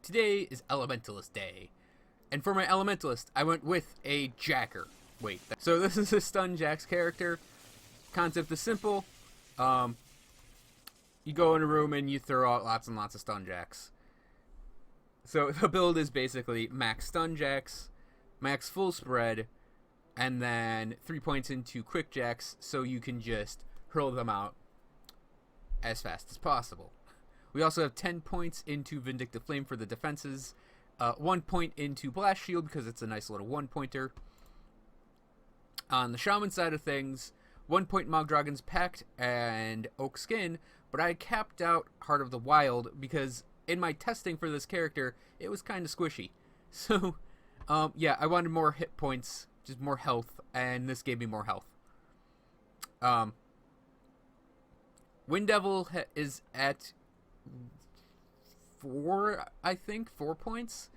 Today is Elementalist Day, and for my Elementalist, I went with a Jacker. Wait, so this is a Stun Jax character. Concept is simple. You go in a room and you throw out lots and lots of Stun Jacks. So the build is basically max Stun Jacks, max full spread, and then 3 points into Quick Jacks so you can just hurl them out as fast as possible. We also have 10 points into Vindictive Flame for the defenses, 1 point into Blast Shield because it's a nice little one-pointer. On the Shaman side of things, 1 point Mogdragon's Pact and Oak Skin, but I capped out Heart of the Wild because in my testing for this character, it was kind of squishy. So, yeah, I wanted more hit points, just more health, and this gave me more health. Wind Devil is at 4 points.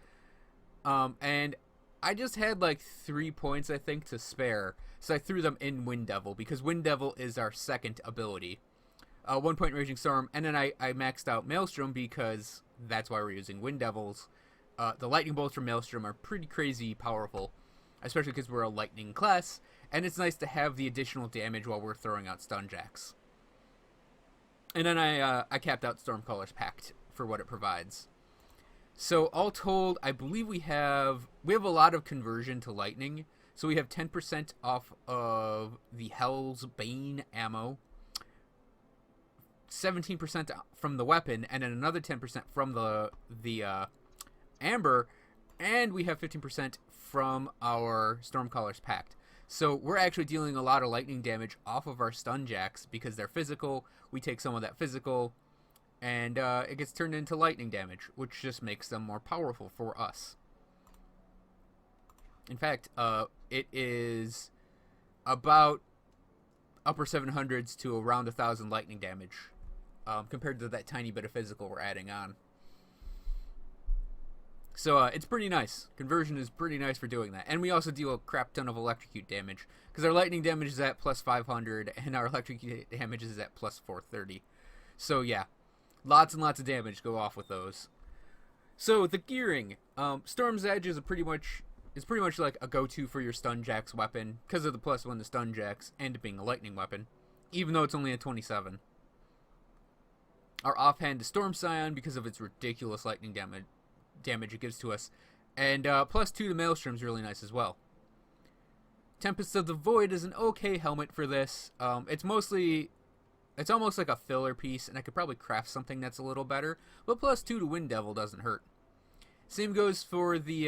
And I just had like 3 points, I think, to spare. So I threw them in Wind Devil because Wind Devil is our second ability. 1 point Raging Storm, and then I maxed out Maelstrom because that's why we're using Wind Devils. The Lightning Bolts from Maelstrom are pretty crazy powerful, especially because we're a Lightning class, and it's nice to have the additional damage while we're throwing out Stun Jacks. And then I capped out Stormcaller's Pact for what it provides. So all told, I believe we have a lot of conversion to lightning. So we have 10% off of the Hell's Bane ammo, 17% from the weapon, and then another 10% from the Amber, and we have 15% from our Stormcaller's Pact. So we're actually dealing a lot of lightning damage off of our Stun Jacks because they're physical. We take some of that physical, and it gets turned into lightning damage, which just makes them more powerful for us. In fact, it is about upper 700s to around 1,000 lightning damage compared to that tiny bit of physical we're adding on. So it's pretty nice. Conversion is pretty nice for doing that. And we also deal a crap ton of electrocute damage because our lightning damage is at plus 500 and our electrocute damage is at plus 430. So yeah, lots and lots of damage go off with those. So the gearing, Storm's Edge is pretty much like a go-to for your Stun Jax weapon because of the +1 to Stun Jax and it being a lightning weapon, even though it's only a 27. Our offhand is Storm Scion because of its ridiculous lightning damage it gives to us, and +2 to Maelstrom is really nice as well. Tempest of the Void is an okay helmet for this. It's almost like a filler piece, and I could probably craft something that's a little better, but +2 to Wind Devil doesn't hurt. Same goes for the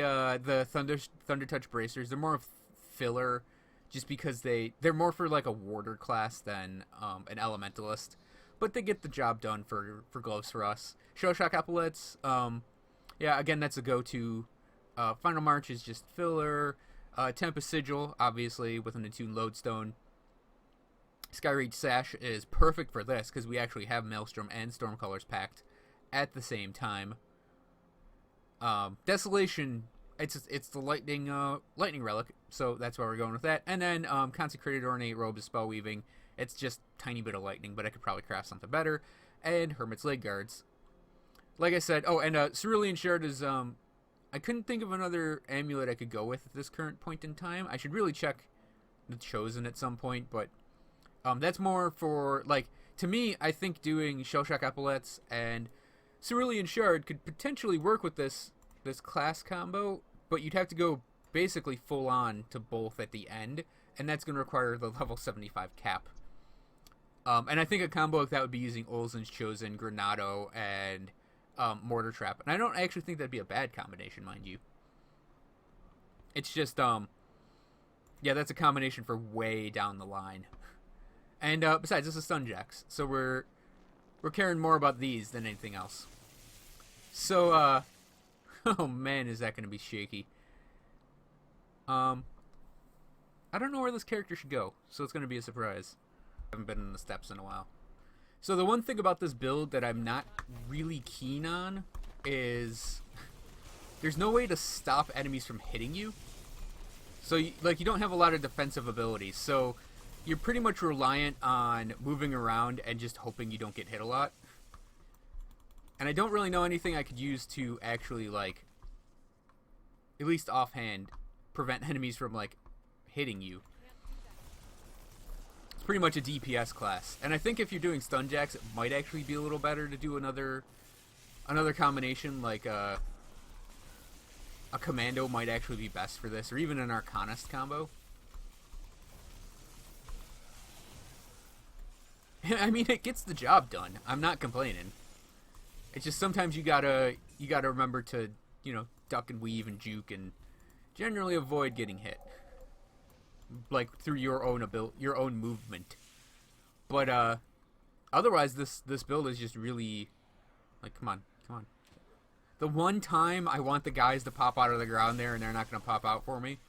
Thunder Touch bracers. They're more of filler, just because they're more for like a warder class than an elementalist, but they get the job done for gloves for us. Shell Shock Epaulets, yeah, again, that's a go-to. Final March is just filler. Tempest Sigil, obviously, with an attuned lodestone. Skyreach Sash is perfect for this, because we actually have Maelstrom and Stormcaller's Pact at the same time. Desolation, it's the lightning relic, so that's why we're going with that. And then Consecrated Ornate Robe is spell weaving. It's just a tiny bit of lightning, but I could probably craft something better. And Hermit's Leg Guards. Like I said, Cerulean Shard is, I couldn't think of another amulet I could go with at this current point in time. I should really check the Chosen at some point, but that's more for, like, to me, I think doing Shell Shock Epaulets and Cerulean Shard could potentially work with this class combo, but you'd have to go basically full on to both at the end, and that's going to require the level 75 cap. And I think a combo like that would be using Olzen's Chosen, Granado, and Mortar Trap. And I don't actually think that'd be a bad combination, mind you. It's just, yeah, that's a combination for way down the line. And besides, this is Stun Jacks, so we're caring more about these than anything else. So, oh man, is that going to be shaky. I don't know where this character should go, so it's going to be a surprise. I haven't been in the steps in a while. So the one thing about this build that I'm not really keen on is there's no way to stop enemies from hitting you. So you don't have a lot of defensive abilities. So you're pretty much reliant on moving around and just hoping you don't get hit a lot. And I don't really know anything I could use to actually, like, at least offhand, prevent enemies from, like, hitting you. It's pretty much a DPS class. And I think if you're doing stun jacks, it might actually be a little better to do another combination, like a commando might actually be best for this, or even an arcanist combo. I mean, it gets the job done. I'm not complaining. It's just sometimes you gotta remember to, you know, duck and weave and juke and generally avoid getting hit, like through your own movement. But otherwise, this build is just really, like, come on. The one time I want the guys to pop out of the ground there, and they're not gonna pop out for me.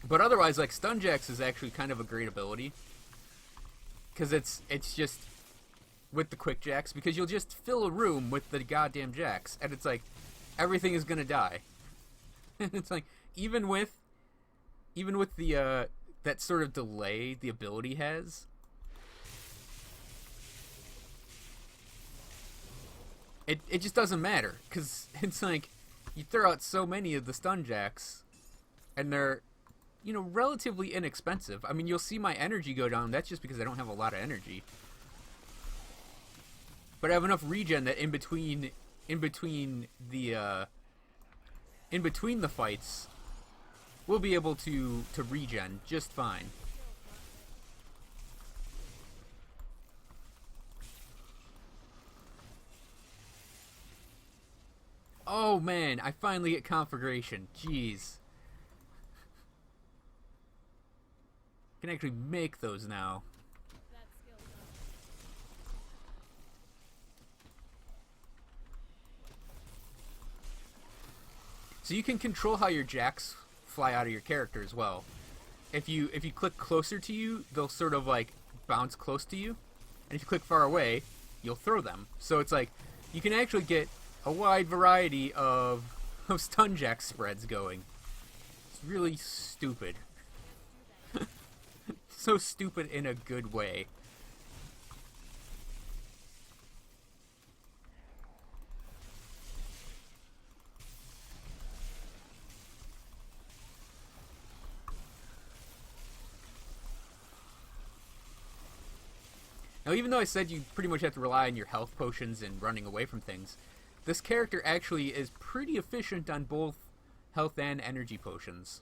But otherwise, like, stun jacks is actually kind of a great ability, because it's just with the quick jacks, because you'll just fill a room with the goddamn jacks, and it's like everything is gonna die. It's like even with the that sort of delay the ability has, it just doesn't matter, because it's like you throw out so many of the stun jacks, and they're, you know, relatively inexpensive. I mean, you'll see my energy go down. That's just because I don't have a lot of energy. But I have enough regen that in between the fights, we'll be able to regen just fine. Oh man, I finally get conflagration. Jeez. I can actually make those now. So you can control how your jacks fly out of your character as well. If you click closer to you, they'll sort of like bounce close to you, and if you click far away, you'll throw them. So it's like you can actually get a wide variety of stun jack spreads going. It's really stupid. So stupid in a good way. Now, even though I said you pretty much have to rely on your health potions and running away from things, this character actually is pretty efficient on both health and energy potions.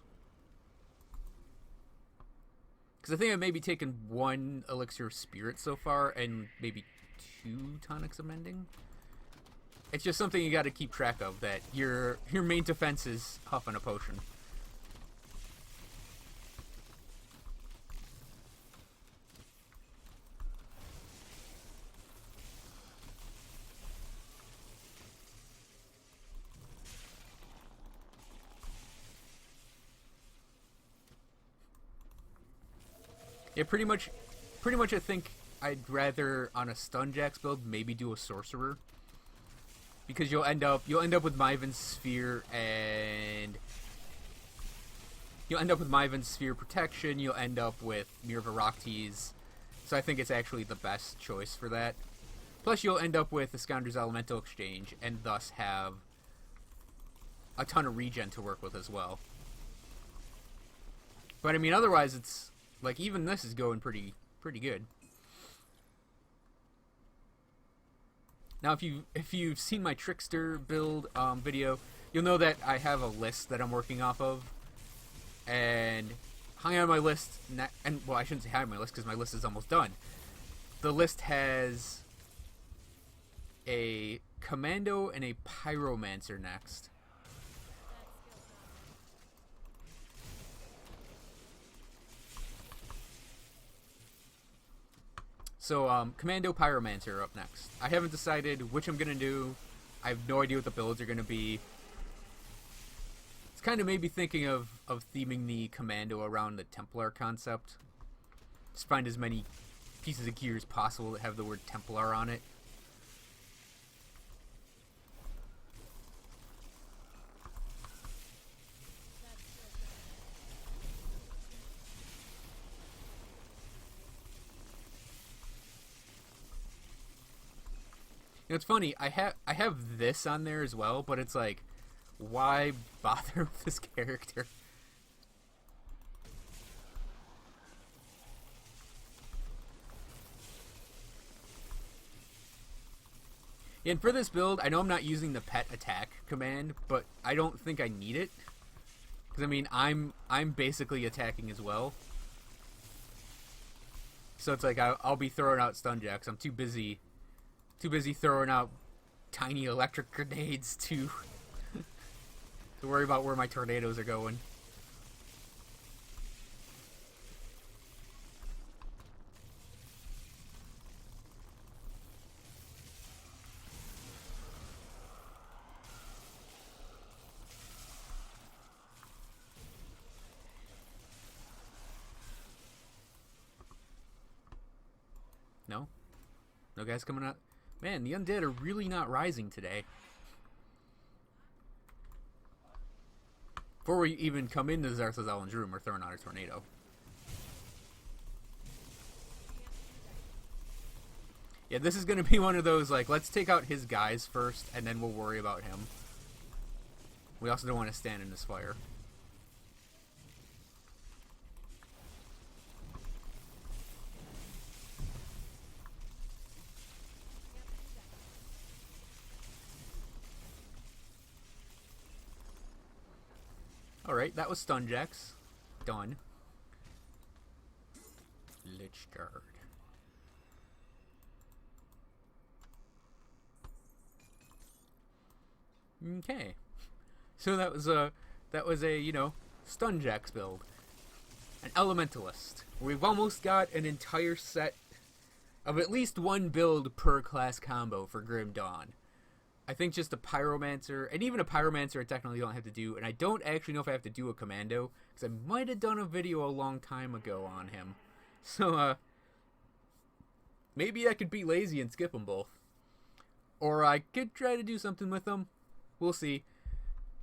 Because I think I've maybe taken 1 elixir of spirit so far, and maybe 2 tonics of mending. It's just something you got to keep track of, that your main defense is huffing a potion. Yeah, pretty much I think I'd rather, on a stun jacks build, maybe do a sorcerer, because you'll end up with Myvan's sphere, and you'll end up with Myvan's sphere protection, you'll end up with Mir Varaktes, so I think it's actually the best choice for that. Plus you'll end up with the Scoundrel's Elemental Exchange, and thus have a ton of regen to work with as well. But I mean, otherwise it's like, even this is going pretty good. Now, if you've seen my Trickster build video, you'll know that I have a list that I'm working off of, and high on my list, and well, I shouldn't say high on my list because my list is almost done. The list has a Commando and a Pyromancer next. So, Commando, Pyromancer are up next. I haven't decided which I'm going to do. I have no idea what the builds are going to be. It's kind of made me thinking of theming the Commando around the Templar concept. Just find as many pieces of gear as possible that have the word Templar on it. know, it's funny. I have this on there as well, but it's like, why bother with this character? And for this build, I know I'm not using the pet attack command, but I don't think I need it. Because I mean, I'm basically attacking as well. So it's like I'll be throwing out stun jacks. I'm too busy throwing out tiny electric grenades to worry about where my tornadoes are going. No? No guys coming out? Man, the undead are really not rising today. Before we even come into Zarthazalan's room, we're throwing out a tornado. Yeah, this is going to be one of those, like, let's take out his guys first, and then we'll worry about him. We also don't want to stand in this fire. Alright, that was stun jacks. Done. Lich Guard. Okay. So that was a, you know, stun jacks build. An Elementalist. We've almost got an entire set of at least one build per class combo for Grim Dawn. I think just a Pyromancer, and even a Pyromancer I technically don't have to do, and I don't actually know if I have to do a Commando, because I might have done a video a long time ago on him. So, maybe I could be lazy and skip them both. Or I could try to do something with them. We'll see.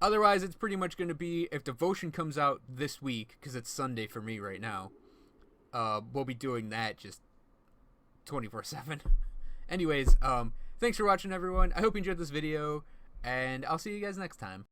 Otherwise, it's pretty much going to be, if Devotion comes out this week, because it's Sunday for me right now, we'll be doing that just 24/7. Anyways, thanks for watching, everyone. I hope you enjoyed this video, and I'll see you guys next time.